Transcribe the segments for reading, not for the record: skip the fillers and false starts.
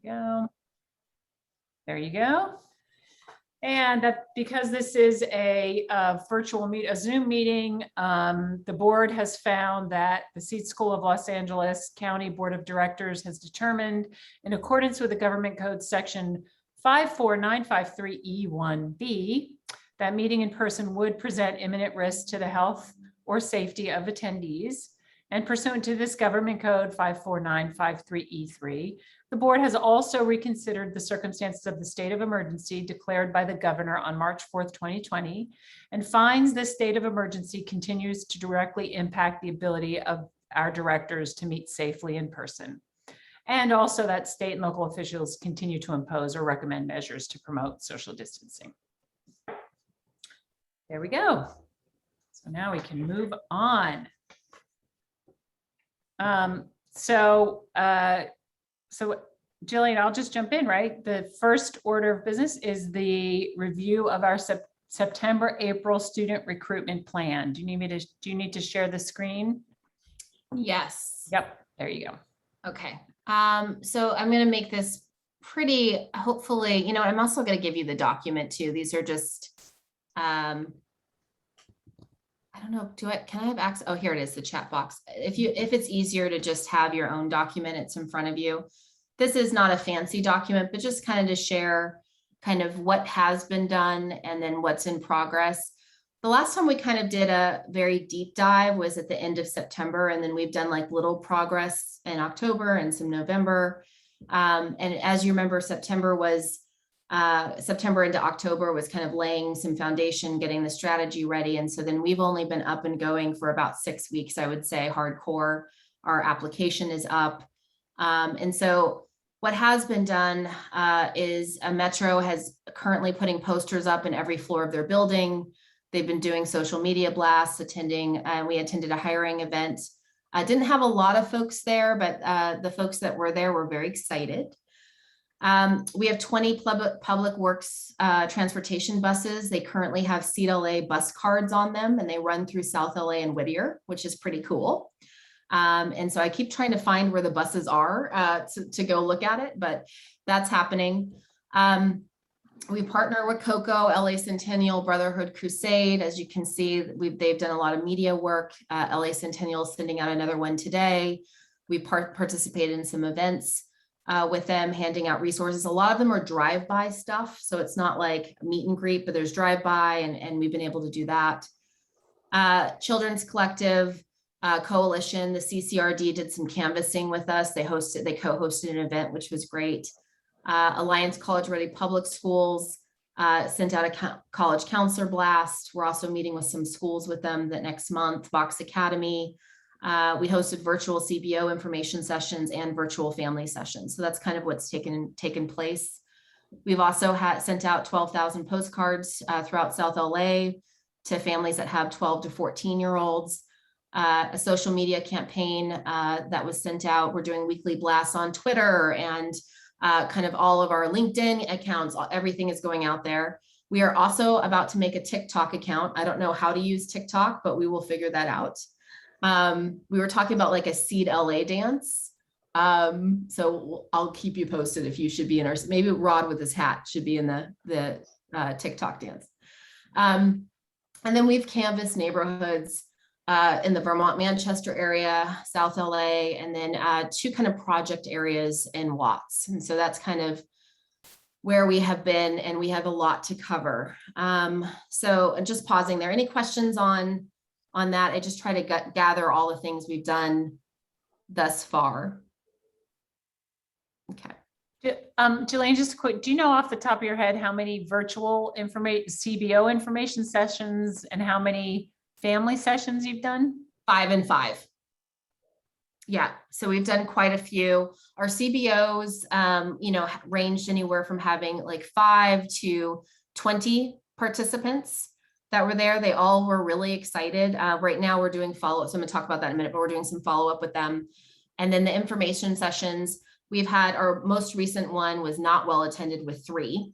go. There you go. And that because this is a Zoom meeting, the board has found that the Seat School of Los Angeles County Board of Directors has determined, in accordance with the Government Code Section 54953E1B, that meeting in person would present imminent risk to the health or safety of attendees. And pursuant to this Government Code 54953E3, the board has also reconsidered the circumstances of the state of emergency declared by the governor on March 4th, 2020, and finds this state of emergency continues to directly impact the ability of our directors to meet safely in person. And also that state and local officials continue to impose or recommend measures to promote social distancing. There we go. So now we can move on. So Jillian, I'll just jump in, right? The first order of business is the review of our September, April student recruitment plan. Do you need to share the screen? Yes. Yep, there you go. Okay. So I'm going to make this pretty, hopefully, I'm also going to give you the document too. These are just, I don't know, can I have access? Oh, here it is, the chat box. If it's easier to just have your own document, it's in front of you. This is not a fancy document, but just kind of to share kind of what has been done and then what's in progress. The last time we kind of did a very deep dive was at the end of September, and then we've done like little progress in October and some November. And as you remember, September into October was kind of laying some foundation, getting the strategy ready. And so then we've only been up and going for about 6 weeks, I would say, hardcore. Our application is up. And so what has been done is Metro has currently putting posters up in every floor of their building. They've been doing social media blasts, we attended a hiring event. I didn't have a lot of folks there, but the folks that were there were very excited. We have 20 public works transportation buses. They currently have Seat LA bus cards on them, and they run through South LA and Whittier, which is pretty cool. And so I keep trying to find where the buses are to go look at it, but that's happening. We partner with COCO, LA Centennial, Brotherhood Crusade. As you can see, they've done a lot of media work. LA Centennial is sending out another one today. We participated in some events with them, handing out resources. A lot of them are drive-by stuff, so it's not like meet and greet, but there's drive-by, and we've been able to do that. Children's Collective, Coalition, the CCRD did some canvassing with us. They co-hosted an event, which was great. Alliance College Ready Public Schools sent out a college counselor blast. We're also meeting with some schools with them that next month. Vox Academy. We hosted virtual CBO information sessions and virtual family sessions. So that's kind of what's taken place. We've also sent out 12,000 postcards throughout South LA to families that have 12 to 14-year-olds. A social media campaign that was sent out. We're doing weekly blasts on Twitter and kind of all of our LinkedIn accounts. Everything is going out there. We are also about to make a TikTok account. I don't know how to use TikTok, but we will figure that out. We were talking about like a Seed LA dance. So I'll keep you posted if you should be in maybe Rod with his hat should be in the TikTok dance. And then we've canvassed neighborhoods in the Vermont, Manchester area, South LA, and then 2 kind of project areas in Watts. And so that's kind of where we have been, and we have a lot to cover. So just pausing there. Any questions on that? I just try to gather all the things we've done thus far. Okay. Jillian, just quick, do you know off the top of your head how many virtual CBO information sessions and how many family sessions you've done? 5 and 5. Yeah, so we've done quite a few. Our CBOs, ranged anywhere from having like 5 to 20 participants that were there. They all were really excited. Right now we're doing follow-up. So I'm gonna talk about that in a minute, but we're doing some follow-up with them. And then the information sessions, we've had our most recent one was not well attended with 3.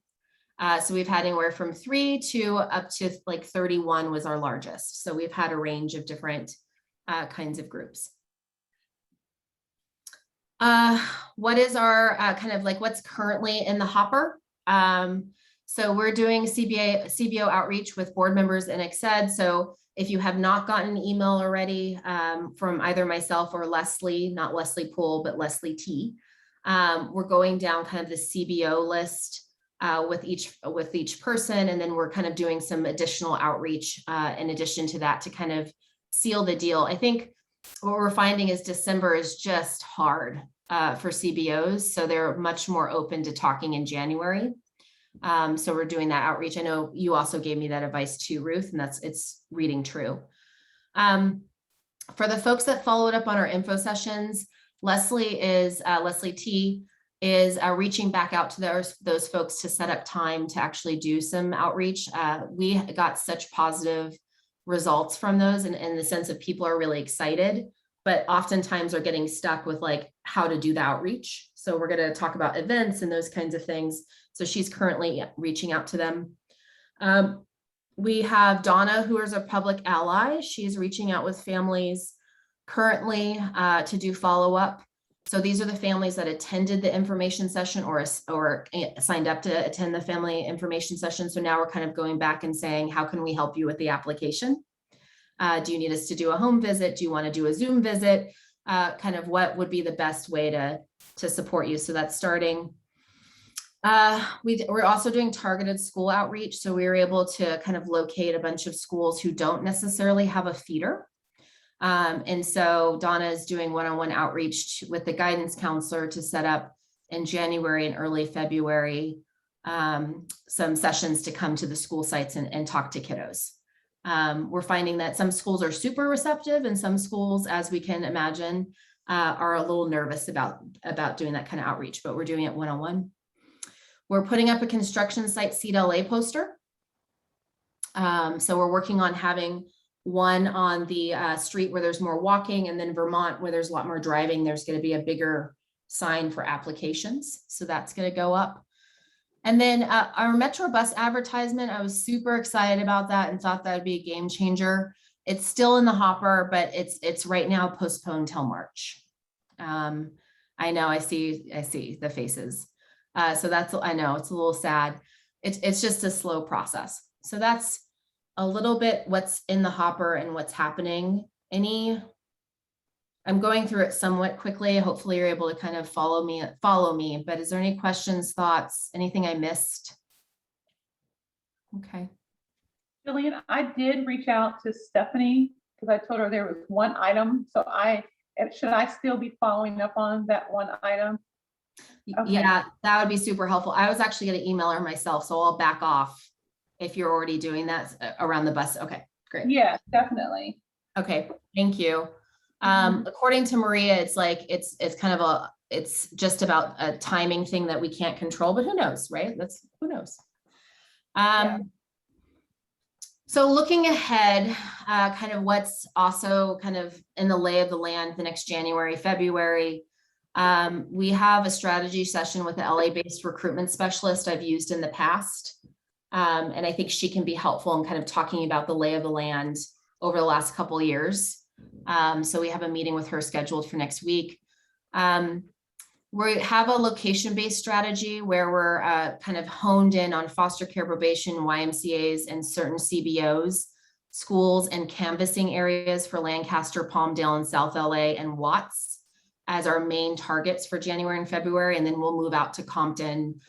So we've had anywhere from 3 to up to like 31 was our largest. So we've had a range of different kinds of groups. What is our kind of like what's currently in the hopper? So we're doing CBO outreach with board members and ExCed. So if you have not gotten an email already from either myself or Leslie, not Leslie Poole, but Leslie T, we're going down kind of the CBO list with each person, and then we're kind of doing some additional outreach in addition to that to kind of seal the deal. I think what we're finding is December is just hard for CBOs, so they're much more open to talking in January. So we're doing that outreach. I know you also gave me that advice too, Ruth, and it's reading true. For the folks that followed up on our info sessions, Leslie T is reaching back out to those folks to set up time to actually do some outreach. We got such positive results from those in the sense of people are really excited, but oftentimes are getting stuck with like how to do the outreach. So we're going to talk about events and those kinds of things. So she's currently reaching out to them. We have Donna, who is a public ally. She's reaching out with families currently to do follow-up. So these are the families that attended the information session or signed up to attend the family information session. So now we're kind of going back and saying, how can we help you with the application? Do you need us to do a home visit? Do you want to do a Zoom visit? Kind of what would be the best way to support you? So that's starting. We're also doing targeted school outreach. So we were able to kind of locate a bunch of schools who don't necessarily have a feeder. And so Donna is doing one-on-one outreach with the guidance counselor to set up in January and early February, some sessions to come to the school sites and talk to kiddos. We're finding that some schools are super receptive and some schools, as we can imagine, are a little nervous about doing that kind of outreach, but we're doing it one-on-one. We're putting up a construction site Seed LA poster. So we're working on having one on the street where there's more walking, and then Vermont where there's a lot more driving, there's going to be a bigger sign for applications. So that's going to go up. And then our Metro bus advertisement, I was super excited about that and thought that would be a game changer. It's still in the hopper, but it's right now postponed till March. I know I see the faces. So that's, I know it's a little sad. It's just a slow process. So that's a little bit what's in the hopper and what's happening. I'm going through it somewhat quickly. Hopefully you're able to kind of follow me, but is there any questions, thoughts, anything I missed? Okay. Jillian, I did reach out to Stephanie because I told her there was one item. So should I still be following up on that one item? Okay. Yeah, that would be super helpful. I was actually going to email her myself, so I'll back off if you're already doing that around the bus. Okay, great. Yeah, definitely. Okay, thank you. According to Maria, it's like, it's kind of it's just about a timing thing that we can't control, but who knows, right? Who knows? Yeah. So looking ahead, kind of what's also kind of in the lay of the land the next January, February, we have a strategy session with the LA-based recruitment specialist I've used in the past. And I think she can be helpful in kind of talking about the lay of the land over the last couple of years. So we have a meeting with her scheduled for next week. We have a location-based strategy where we're kind of honed in on foster care, probation, YMCAs, and certain CBOs, schools, and canvassing areas for Lancaster, Palmdale, and South LA, and Watts as our main targets for January and February. And then we'll move out to Compton,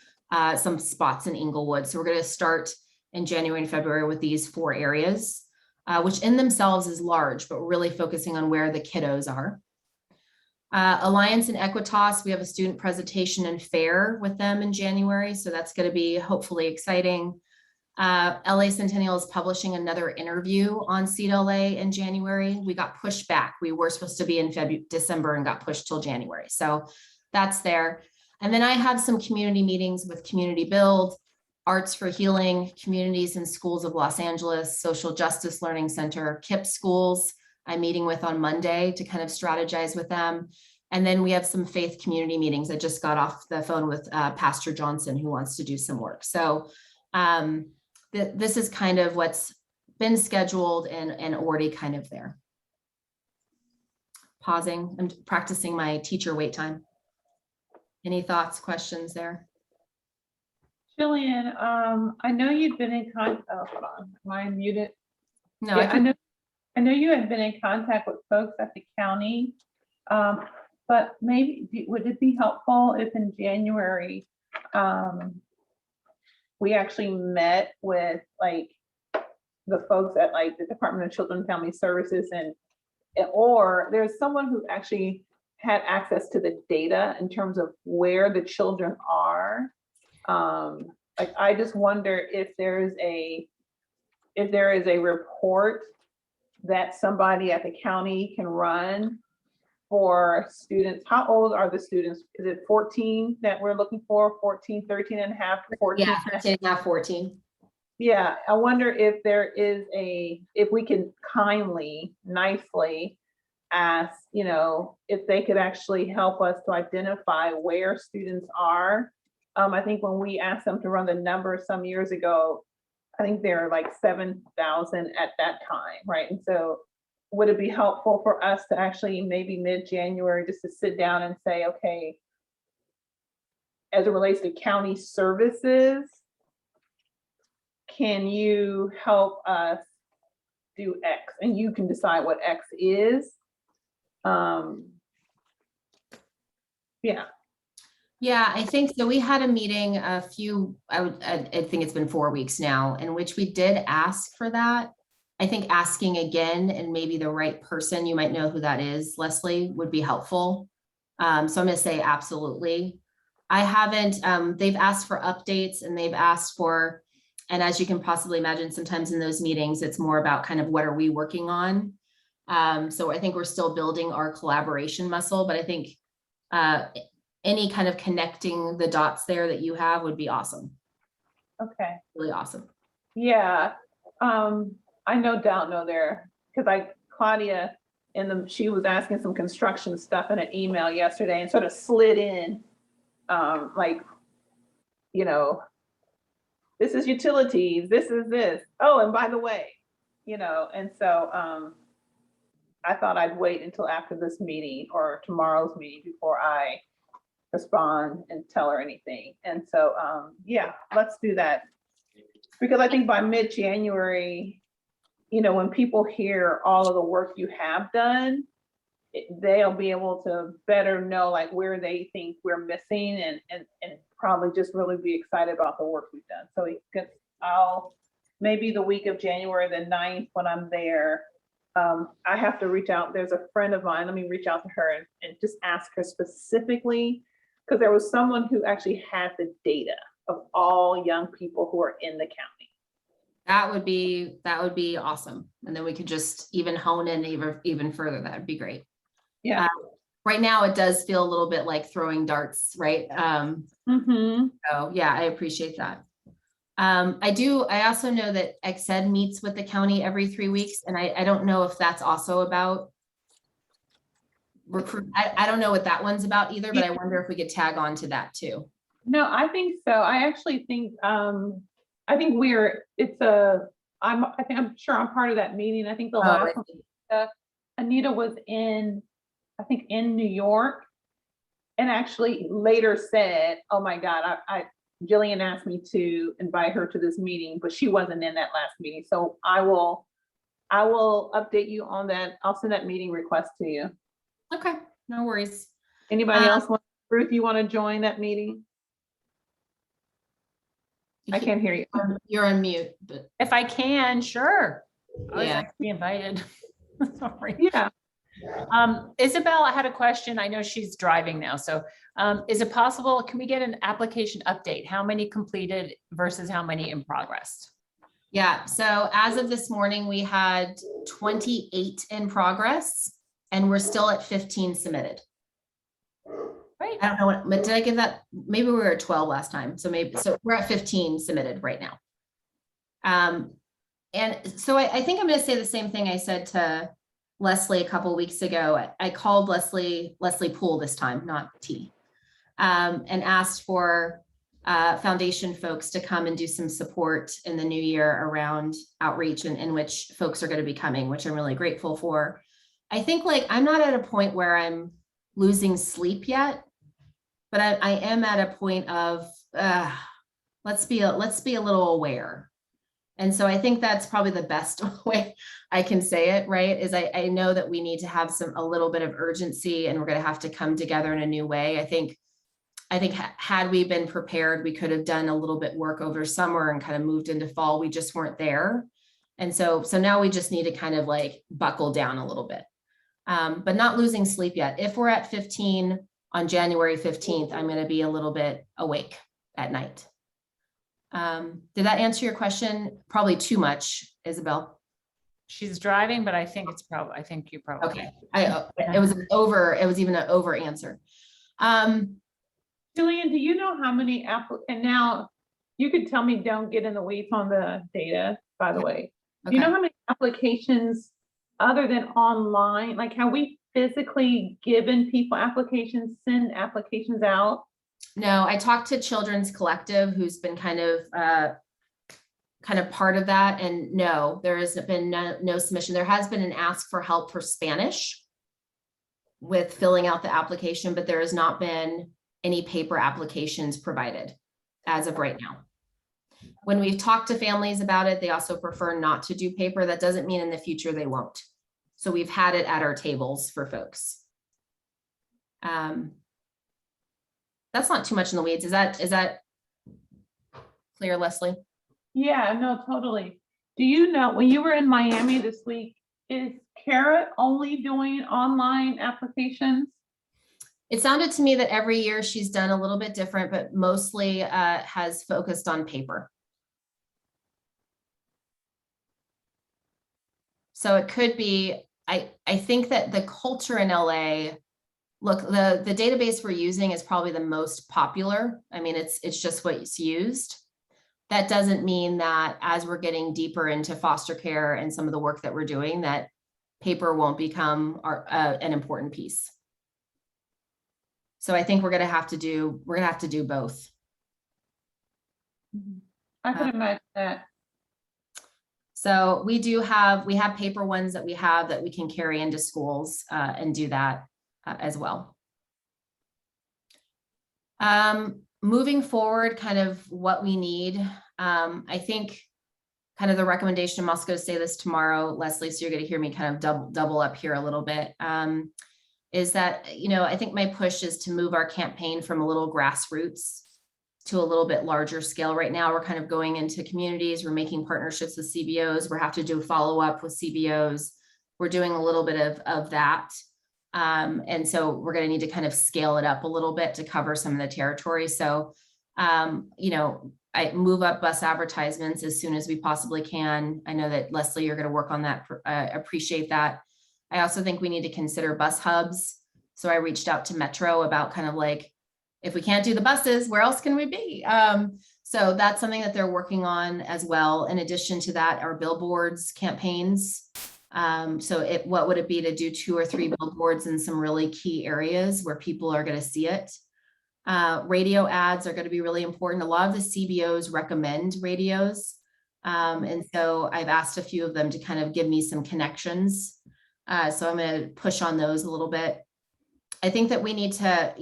some spots in Inglewood. So we're going to start in January and February with these 4 areas, which in themselves is large, but we're really focusing on where the kiddos are. Alliance and Equitas, we have a student presentation and fair with them in January. So that's going to be hopefully exciting. LA Centennial is publishing another interview on Seed LA in January. We got pushed back. We were supposed to be in December and got pushed till January. So that's there. And then I have some community meetings with Community Build, Arts for Healing, Communities and Schools of Los Angeles, Social Justice Learning Center, KIPP schools I'm meeting with on Monday to kind of strategize with them. And then we have some faith community meetings. I just got off the phone with Pastor Johnson, who wants to do some work. So this is kind of what's been scheduled and already kind of there. Pausing, I'm practicing my teacher wait time. Any thoughts, questions there? Jillian, I know you've been in contact, oh, hold on, am I muted? No, Yeah, I know you had been in contact with folks at the county. But maybe, would it be helpful if in January, we actually met with like the folks at like the Department of Children and Family Services or there's someone who actually had access to the data in terms of where the children are. Like, I just wonder if there is a report that somebody at the county can run for students. How old are the students? Is it 14 that we're looking for? 14, 13 and a half, 14? Yeah, 13 and a half, 14. Yeah, I wonder if there is if we can kindly, nicely ask, if they could actually help us to identify where students are. I think when we asked them to run the numbers some years ago, I think they were like 7,000 at that time, right? And so would it be helpful for us to actually maybe mid-January just to sit down and say, okay, as it relates to county services, can you help us do X? And you can decide what X is. Yeah. Yeah, I think so. We had a meeting I think it's been 4 weeks now, in which we did ask for that. I think asking again and maybe the right person, you might know who that is, Leslie, would be helpful. So I'm gonna say absolutely. I haven't, they've asked for updates and they've asked for, and as you can possibly imagine, sometimes in those meetings, it's more about kind of what are we working on? So I think we're still building our collaboration muscle, but I think any kind of connecting the dots there that you have would be awesome. Okay. Really awesome. Yeah. I no doubt know there, because Claudia she was asking some construction stuff in an email yesterday and sort of slid in, like, this is utilities, this is this. Oh, and by the way, and so I thought I'd wait until after this meeting or tomorrow's meeting before I respond and tell her anything. And so, yeah, let's do that. Because I think by mid-January, when people hear all of the work you have done, they'll be able to better know like where they think we're missing and probably just really be excited about the work we've done. So I'll maybe the week of January the 9th when I'm there, I have to reach out. There's a friend of mine. Let me reach out to her and just ask her specifically, because there was someone who actually had the data of all young people who are in the county. That would be awesome. And then we could just even hone in even further. That would be great. Yeah. Right now it does feel a little bit like throwing darts, right? So yeah, I appreciate that. I also know that ExEd meets with the county every 3 weeks, and I don't know if that's also about recruit. I don't know what that one's about either, but I wonder if we could tag on to that too. No, I think so. I actually think, I'm sure I'm part of that meeting. I think the last one, Anita was in New York, and actually later said, oh my God, Jillian asked me to invite her to this meeting, but she wasn't in that last meeting. So I will update you on that. I'll send that meeting request to you. Okay, no worries. Anybody else Ruth, you want to join that meeting? I can't hear you. You're on mute, but If I can, sure. I was yeah. actually invited. Sorry. Yeah. Isabel, I had a question. I know she's driving now. So is it possible, can we get an application update? How many completed versus how many in progress? Yeah, so as of this morning, we had 28 in progress and we're still at 15 submitted. Right. I don't know what, but did I give that? Maybe we were at 12 last time. So we're at 15 submitted right now. And so I think I'm going to say the same thing I said to Leslie a couple of weeks ago. I called Leslie Poole this time, not T, and asked for foundation folks to come and do some support in the new year around outreach and in which folks are going to be coming, which I'm really grateful for. I think I'm not at a point where I'm losing sleep yet, but I am at a point of, let's be a little aware. And so I think that's probably the best way I can say it, right? Is I know that we need to have a little bit of urgency, and we're going to have to come together in a new way. I think had we been prepared, we could have done a little bit work over summer and kind of moved into fall. We just weren't there. And so now we just need to kind of like buckle down a little bit, but not losing sleep yet. If we're at 15 on January 15th, I'm going to be a little bit awake at night. Did that answer your question? Probably too much, Isabel. She's driving, but I think you probably. Okay. It was even an over answer. Julian, do you know how many and now you could tell me, don't get in the weeds on the data, by the way. Do you know how many applications other than online, like have we physically given people applications, send applications out? No, I talked to Children's Collective, who's been kind of part of that. And no, there has been no submission. There has been an ask for help for Spanish with filling out the application, but there has not been any paper applications provided as of right now. When we've talked to families about it, they also prefer not to do paper. That doesn't mean in the future they won't. So we've had it at our tables for folks. That's not too much in the weeds. Is that clear, Leslie? Yeah, no, totally. Do you know, when you were in Miami this week, is Carrot only doing online applications? It sounded to me that every year she's done a little bit different, but mostly has focused on paper. So it could be, I think that the culture in LA, look, the database we're using is probably the most popular. I mean, it's just what's used. That doesn't mean that as we're getting deeper into foster care and some of the work that we're doing, that paper won't become an important piece. So I think we're gonna have to do both. I can imagine that. So we have paper ones that we can carry into schools and do that as well. Moving forward, kind of what we need, I think kind of the recommendation, I'm also going to say this tomorrow, Leslie, so you're going to hear me kind of double up here a little bit, is that, I think my push is to move our campaign from a little grassroots to a little bit larger scale. Right now, we're kind of going into communities, we're making partnerships with CBOs, we have to do follow up with CBOs. We're doing a little bit of that. And so we're going to need to kind of scale it up a little bit to cover some of the territory. So, I move up bus advertisements as soon as we possibly can. I know that Leslie, you're going to work on that. Appreciate that. I also think we need to consider bus hubs. So I reached out to Metro about kind of like, if we can't do the buses, where else can we be? So that's something that they're working on as well. In addition to that, our billboards campaigns. What would it be to do 2 or 3 billboards in some really key areas where people are going to see it? Radio ads are going to be really important. A lot of the CBOs recommend radios. And so I've asked a few of them to kind of give me some connections. So I'm going to push on those a little bit. I think that we need to,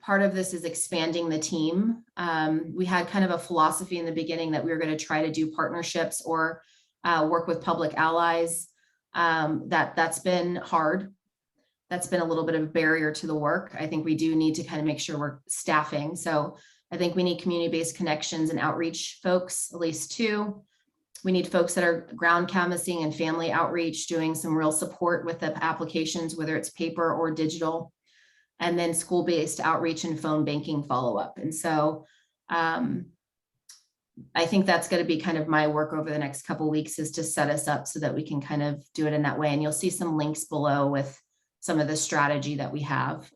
part of this is expanding the team. We had kind of a philosophy in the beginning that we were going to try to do partnerships or work with public allies. That's been hard. That's been a little bit of a barrier to the work. I think we do need to kind of make sure we're staffing. So I think we need community-based connections and outreach folks, at least 2. We need folks that are ground canvassing and family outreach, doing some real support with the applications, whether it's paper or digital, and then school-based outreach and phone banking follow-up. And so I think that's going to be kind of my work over the next couple of weeks, is to set us up so that we can kind of do it in that way. And you'll see some links below with some of the strategy that we have.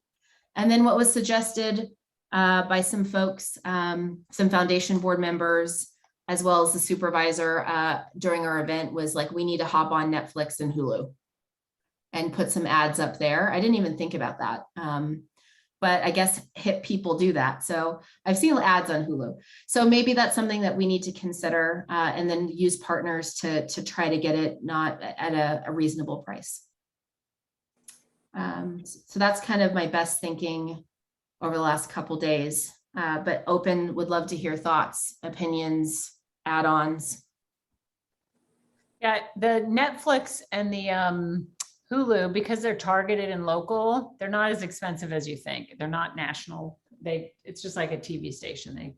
And then what was suggested by some folks, some foundation board members, as well as the supervisor during our event, was like, we need to hop on Netflix and Hulu and put some ads up there. I didn't even think about that. But I guess hip people do that. So I've seen ads on Hulu. So maybe that's something that we need to consider and then use partners to try to get it not at a reasonable price. So that's kind of my best thinking over the last couple days. But open, would love to hear thoughts, opinions, add-ons. Yeah, the Netflix and the Hulu, because they're targeted and local, they're not as expensive as you think. They're not national. It's just like a TV station.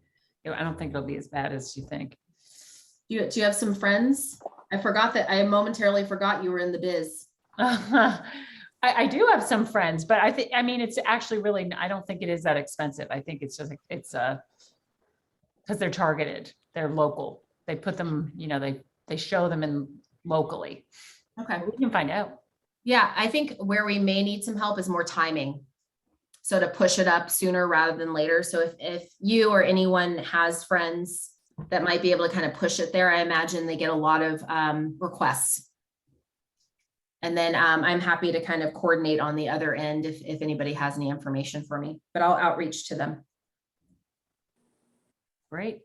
I don't think it'll be as bad as you think. Do you have some friends? I momentarily forgot you were in the biz. I do have some friends, but I mean, it's actually really, I don't think it is that expensive. I think it's just, it's because they're targeted, they're local. They put them, they show them in locally. Okay. We can find out. Yeah, I think where we may need some help is more timing. So to push it up sooner rather than later. So if you or anyone has friends that might be able to kind of push it there, I imagine they get a lot of requests. And then I'm happy to kind of coordinate on the other end if anybody has any information for me, but I'll outreach to them. Great.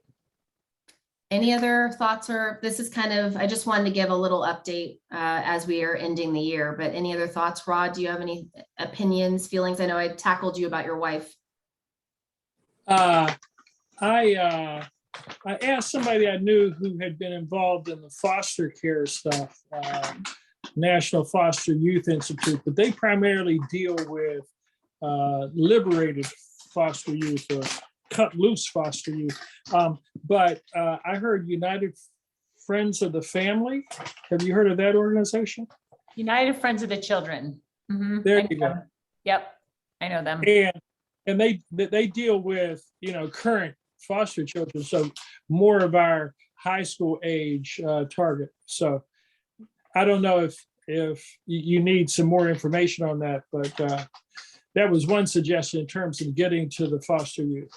Any other thoughts, or this is kind of, I just wanted to give a little update as we are ending the year, but any other thoughts? Rod, do you have any opinions, feelings? I know I tackled you about your wife. I asked somebody I knew who had been involved in the foster care stuff, National Foster Youth Institute, but they primarily deal with liberated foster youth or cut loose foster youth. But I heard United Friends of the Family. Have you heard of that organization? United Friends of the Children. Mhm. There I know you go. them. Yep, I know them. And they deal with, current foster children. So more of our high school age target. So I don't know if you need some more information on that, but that was one suggestion in terms of getting to the foster youth.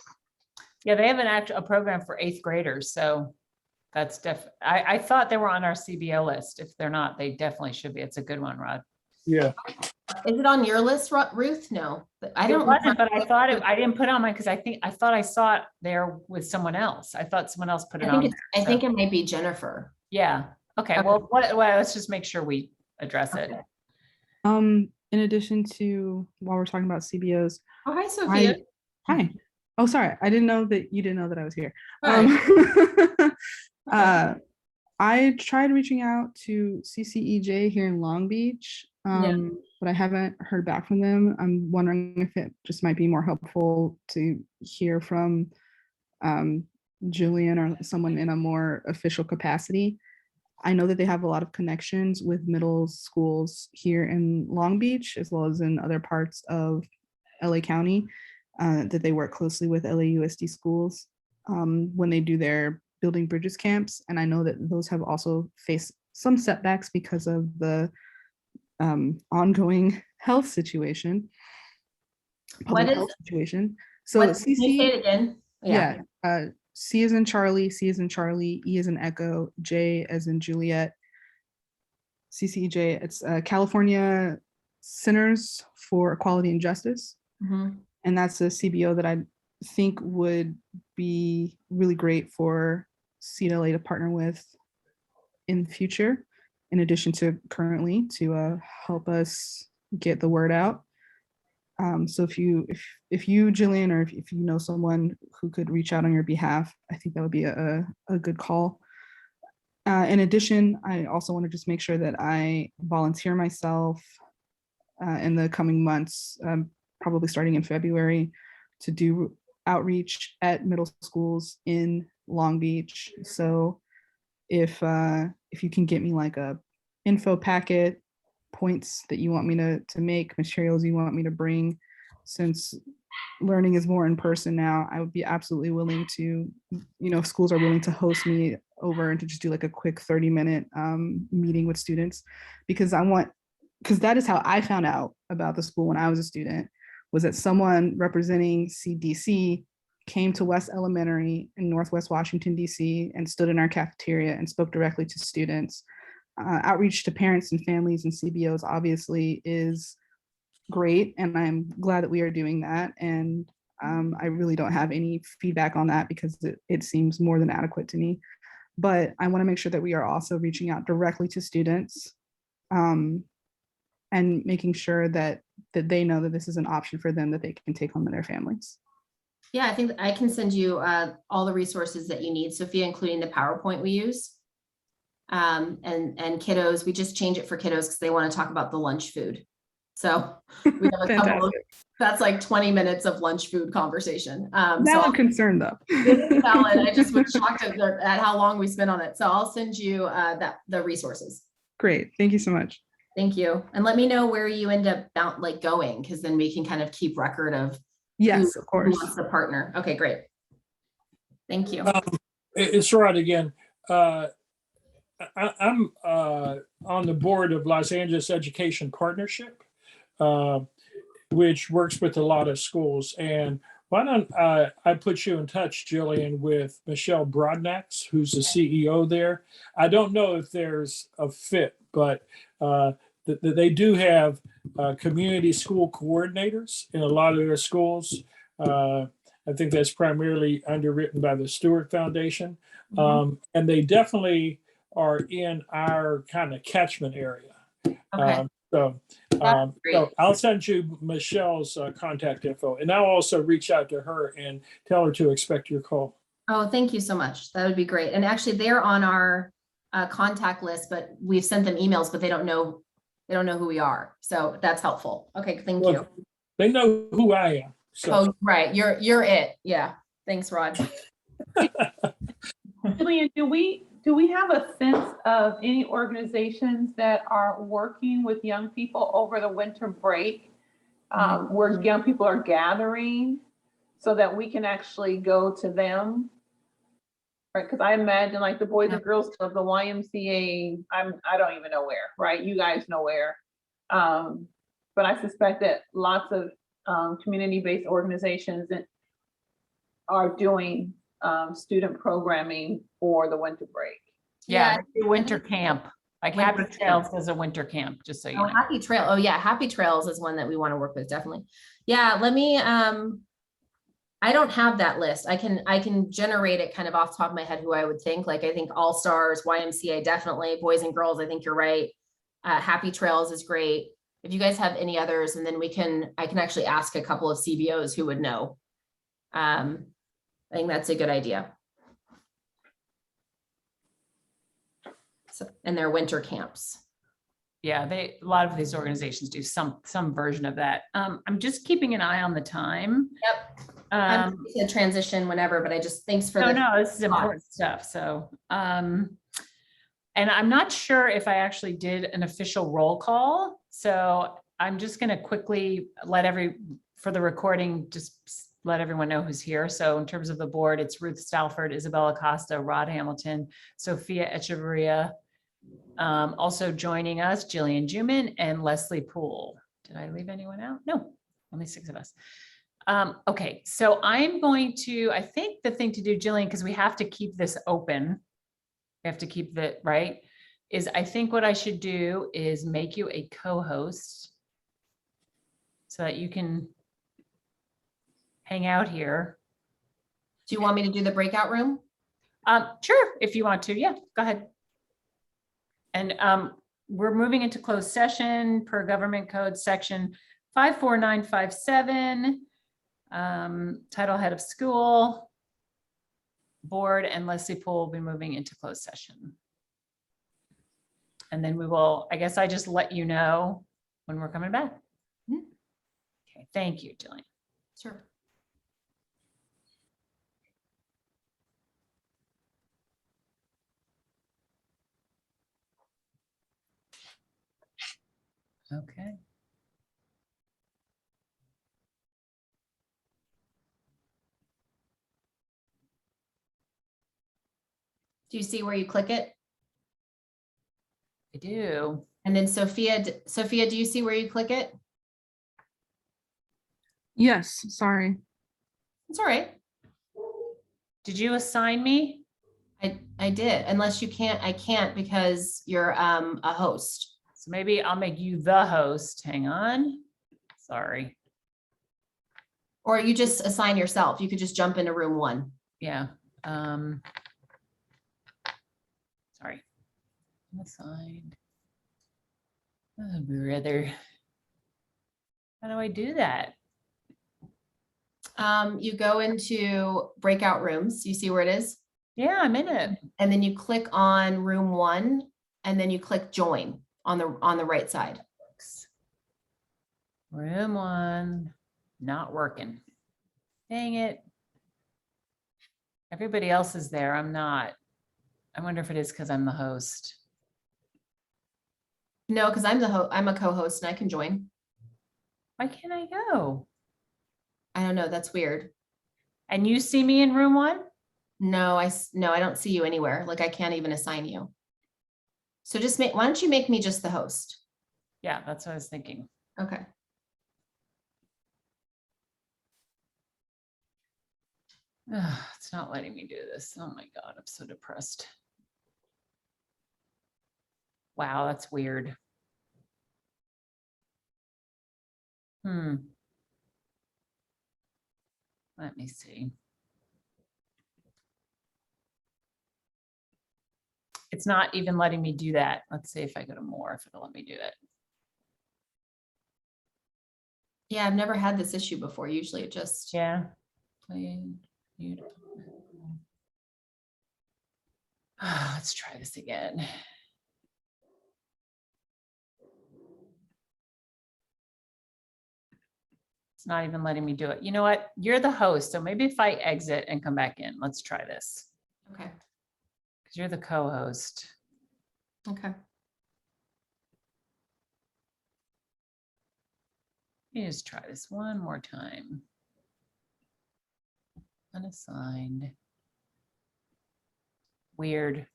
Yeah, they have a program for 8th graders. So that's I thought they were on our CBO list. If they're not, they definitely should be. It's a good one, Rod. Yeah. Is it on your list, Ruth? No, I It don't. wasn't, but I thought I didn't put it on mine because I thought I saw it there with someone else. I thought someone else put it on. I think it might be Jennifer. Yeah. Okay. Okay. Well, let's just make sure we address it. In addition to, while we're talking about CBOs, Oh, hi, Sophia. hi. Oh, sorry. I didn't know that you didn't know that I was here. Hi. I tried reaching out to CCEJ here in Long Beach, Yeah. but I haven't heard back from them. I'm wondering if it just might be more helpful to hear from Julian or someone in a more official capacity. I know that they have a lot of connections with middle schools here in Long Beach, as well as in other parts of LA County, that they work closely with LAUSD schools when they do their Building Bridges camps. And I know that those have also faced some setbacks because of the ongoing health situation. What is- health situation. So Can you say CC, it again? yeah, C as in Charlie, C as in Charlie, E as in Echo, J as in Juliet, CCEJ. It's California Centers for Equality and Justice. Mhm. And that's a CBO that I think would be really great for CLA to partner with in the future, in addition to currently, to help us get the word out. So if you, Jillian, or if you know someone who could reach out on your behalf, I think that would be a good call. In addition, I also want to just make sure that I volunteer myself in the coming months, probably starting in February, to do outreach at middle schools in Long Beach. So if you can get me like a info packet, points that you want me to make, materials you want me to bring, since learning is more in person now, I would be absolutely willing to, if schools are willing to host me over and to just do like a quick 30-minute meeting with students, because that is how I found out about the school when I was a student, was that someone representing CDC came to West Elementary in Northwest Washington, DC, and stood in our cafeteria and spoke directly to students. Outreach to parents and families and CBOs obviously is great, and I'm glad that we are doing that. And I really don't have any feedback on that because it seems more than adequate to me. But I want to make sure that we are also reaching out directly to students. And and making sure that they know that this is an option for them that they can take home to their families. Yeah, I think I can send you all the resources that you need, Sophia, including the PowerPoint we use. And kiddos, we just change it for kiddos because they want to talk about the lunch food. So we have a couple of, Fantastic. that's like 20 minutes of lunch food conversation. So Valid concern though. it is valid. I just was shocked at how long we spent on it. So I'll send you the resources. Great. Thank you so much. Thank you. And let me know where you end up going, because then we can kind of keep record of Yes, of who course. wants to partner. Okay, great. Thank you. It's Rod again. I'm on the board of Los Angeles Education Partnership, which works with a lot of schools. And why don't I put you in touch, Jillian, with Michelle Broadnax, who's the CEO there. I don't know if there's a fit, but they do have community school coordinators in a lot of their schools. I think that's primarily underwritten by the Stewart Foundation. And they definitely are in our kind of catchment area. Okay. So I'll send you Michelle's contact info, and I'll also reach out to her and tell her to expect your call. Oh, thank you so much. That would be great. And actually, they're on our contact list, but we've sent them emails, but they don't know who we are. So that's helpful. Okay, thank you. They know who I am. So. Oh, right. You're it. Yeah. Thanks, Rod. Jillian, do we have a sense of any organizations that are working with young people over the winter break, where young people are gathering, so that we can actually go to them? Right, because I imagine like the Boys and Girls Club, the YMCA, I don't even know where, right? You guys know where. But I suspect that lots of community-based organizations that are doing student programming for the winter break. Yeah, they do winter camp. Like Winter Happy Trails does a winter camp, just so you Oh, know. Happy Trail. Oh yeah, Happy Trails is one that we want to work with, definitely. Yeah, let me I don't have that list. I can generate it kind of off the top of my head who I would think. Like I think All Stars, YMCA, definitely. Boys and Girls, I think you're right. Happy Trails is great. If you guys have any others, and then I can actually ask a couple of CBOs who would know. I think that's a good idea. So, and their winter camps. Yeah, a lot of these organizations do some version of that. I'm just keeping an eye on the time. Yep. I'm to transition whenever, but I just thanks for No, this is important stuff. So, and I'm not sure if I actually did an official roll call. So I'm just going to quickly for the recording, just let everyone know who's here. So in terms of the board, it's Ruth Stalford, Isabella Costa, Rod Hamilton, Sophia Echeverria. Also joining us, Jillian Juman and Leslie Poole. Did I leave anyone out? No, only 6 of us. Okay, so I'm going to, I think the thing to do, Jillian, because we have to keep this open, we have to keep the, right, is I think what I should do is make you a co-host so that you can hang out here. Do you want me to do the breakout room? Sure, if you want to, yeah, go ahead. And we're moving into closed session per government code section 54957, title head of school, board, and Leslie Poole will be moving into closed session. And then we will, I guess I just let you know when we're coming back. Okay, thank you, Jillian. Sure. Okay. Do you see where you click it? I do. And then Sophia, do you see where you click it? Yes, sorry. It's all right. Did you assign me? I did, unless you can't, I can't because you're a host. So maybe I'll make you the host. Hang on. Sorry. Or you just assign yourself. You could just jump into room 1. Yeah. Sorry. Unassigned. I'd rather. How do I do that? You go into breakout rooms, you see where it is? Yeah, I'm in it. And then you click on room 1 and then you click join on the right side. Room 1, not working. Dang it. Everybody else is there. I'm not. I wonder if it is because I'm the host. No, because I'm a co-host and I can join. Why can't I go? I don't know, that's weird. And you see me in room 1? No, I don't see you anywhere. Like I can't even assign you. So why don't you make me just the host? Yeah, that's what I was thinking. Okay. Ugh, it's not letting me do this. Oh my God, I'm so depressed. Wow, that's weird. Let me see. It's not even letting me do that. Let's see if I go to more, if it'll let me do it. Yeah, I've never had this issue before. Usually it just, Yeah. Let's try this again. It's not even letting me do it. You know what? You're the host, so maybe if I exit and come back in, let's try this. okay, Because you're the co-host. okay. Let me just try this one more time. Unassigned. Weird.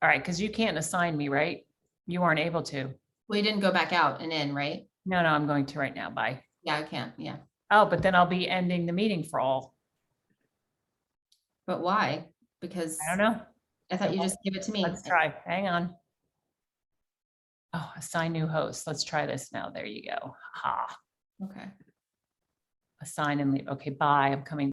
All right, because you can't assign me, right? You aren't able to. Well, you didn't go back out and in, right? No, I'm going to right now. Bye. Yeah, I can't, yeah. Oh, but then I'll be ending the meeting for all. But why? Because I don't know. I thought you just give it to me. Let's try. Hang on. Oh, assign new host. Let's try this now. There you go. Ha. Okay. Assign and leave. Okay, bye. I'm coming